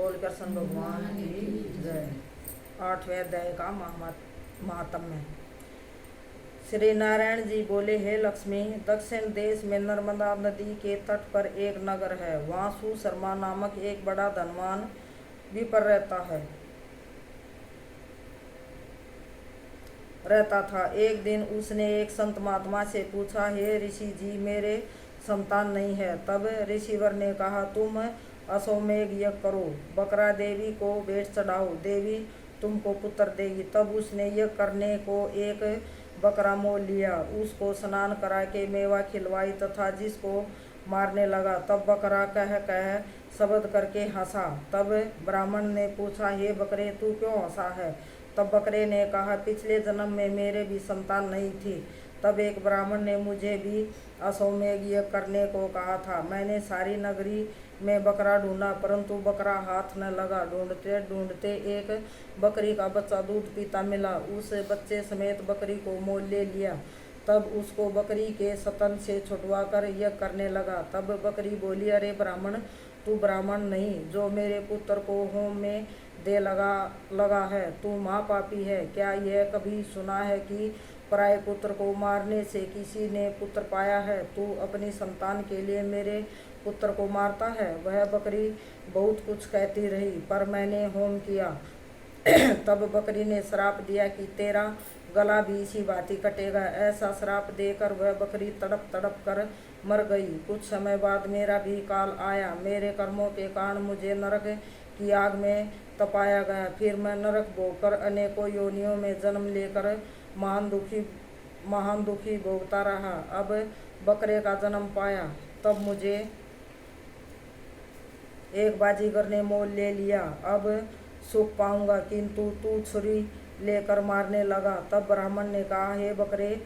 बोल कृष्ण भगवान की जय। 8वें अध्याय का महात्म्य। श्री नारायण जी बोले, हे लक्ष्मी, दक्षिण देश में नर्मदा नदी के तट पर एक नगर है। वहाँ सुशर्मा नामक एक बड़ा धनवान विपर रहता था। एक दिन उसने एक संत महात्मा से पूछा, हे ऋषि जी, मेरे संतान नहीं है। तब ऋषिवर ने कहा, तुम अश्वमेध यज्ञ करो, बकरा देवी को भेंट चढ़ाओ, देवी तुमको पुत्र देगी। तब उसने यज्ञ करने को एक बकरा मोल लिया, उसको स्नान करा के मेवा खिलवाई तथा जिसको मारने लगा। तब बकरा कह कह शब्द करके हंसा। तब ब्राह्मण ने पूछा, हे बकरे, तू क्यों हंसा है? तब बकरे ने कहा, पिछले जन्म में मेरे भी संतान नहीं थी। तब एक ब्राह्मण ने मुझे भी अश्वमेध यज्ञ करने को कहा था। मैंने सारी नगरी में बकरा ढूंढा, परंतु बकरा हाथ न लगा। ढूंढते ढूंढते एक बकरी का बच्चा दूध पीता मिला। उस बच्चे समेत बकरी को मोल ले लिया। तब उसको बकरी के स्तन से छुटवा कर यज्ञ करने लगा। तब बकरी बोली, अरे ब्राह्मण, तू ब्राह्मण नहीं, जो मेरे पुत्र को होम में दे लगा है, तू महापापी है। क्या यह कभी सुना है कि पराये पुत्र को मारने से किसी ने पुत्र पाया है? तू अपनी संतान के लिए मेरे पुत्र को मारता है। वह बकरी बहुत कुछ कहती रही, पर मैंने होम किया। तब बकरी ने श्राप दिया कि तेरा गला भी इसी भांति कटेगा। ऐसा श्राप देकर वह बकरी तड़प तड़प कर मर गई। कुछ समय बाद मेरा भी काल आया। मेरे कर्मों के कारण मुझे नरक की आग में तपाया गया। फिर मैं नरक भोगकर अनेकों योनियों में जन्म लेकर महान दुखी भोगता रहा। अब बकरे का जन्म पाया, तब मुझे एक बाजीगर ने मोल ले लिया। अब सुख पाऊंगा, किंतु तू छुरी लेकर मारने लगा। तब ब्राह्मण ने कहा, हे बकरे,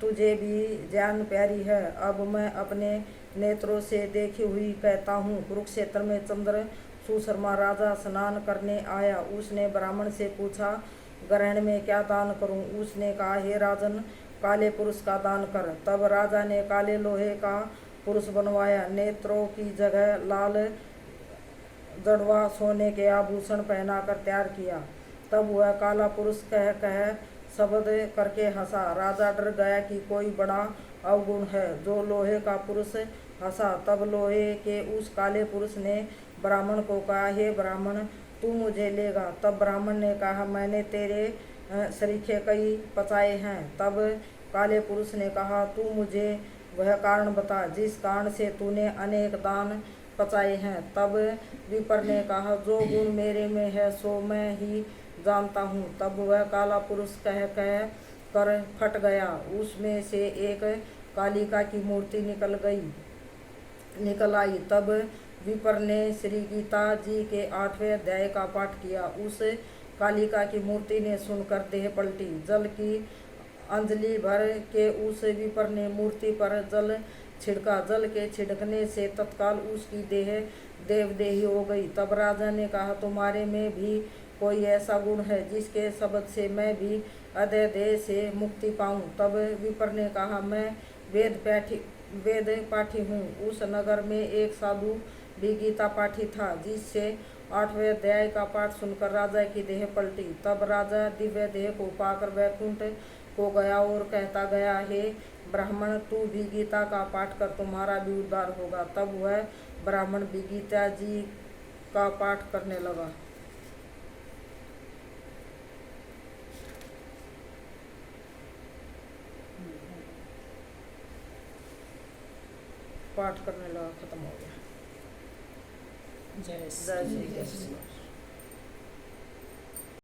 तुझे भी जान प्यारी है। अब मैं अपने नेत्रों से देखी हुई कहता हूँ। कुरुक्षेत्र में चंद्र सुशर्मा राजा स्नान करने आया। उसने ब्राह्मण से पूछा, ग्रहण में क्या दान करूं? उसने कहा, हे राजन, काले पुरुष का दान कर। तब राजा ने काले लोहे का पुरुष बनवाया। नेत्रों की जगह लाल जड़वा सोने के आभूषण पहनाकर तैयार किया। तब वह काला पुरुष कह कह शब्द करके हंसा। राजा डर गया कि कोई बड़ा अवगुण है। जो लोहे का पुरुष हंसा। तब लोहे के उस काले पुरुष ने ब्राह्मण को कहा, हे ब्राह्मण, तू मुझे लेगा? तब ब्राह्मण ने कहा, मैंने तेरे सरीखे कई पचाए हैं। तब काले पुरुष ने कहा, तू मुझे वह कारण बता जिस कारण से तूने अनेक दान पचाए हैं। तब विपर ने कहा, जो गुण मेरे में है सो मैं ही जानता हूँ। तब वह काला पुरुष कह कह कर फट गया। उसमें से एक कालिका की मूर्ति निकल आई। तब विपर ने श्री गीता जी के 8वें अध्याय का पाठ किया। उस कालिका की मूर्ति ने सुनकर देह पलटी। जल की अंजलि भर के उस विपर ने मूर्ति पर जल छिड़का। जल के छिड़कने से तत्काल उसकी देह देवदेही हो गई। तब राजा ने कहा, तुम्हारे में भी कोई ऐसा गुण है जिसके शब्द से मैं भी अदय देह से मुक्ति पाऊं? तब विपर ने कहा, मैं वेद पाठी हूँ। उस नगर में एक साधु भी गीता पाठी था, जिससे 8वें अध्याय का पाठ सुनकर राजा की देह पलटी। तब राजा दिव्य देह को पाकर वैकुंठ को गया और कहता गया, हे ब्राह्मण, तू भी गीता का पाठ कर, तुम्हारा भी उद्धार होगा। तब वह ब्राह्मण भी गीता जी का पाठ करने लगा। खत्म हो गया। जय जय श्री कृष्ण।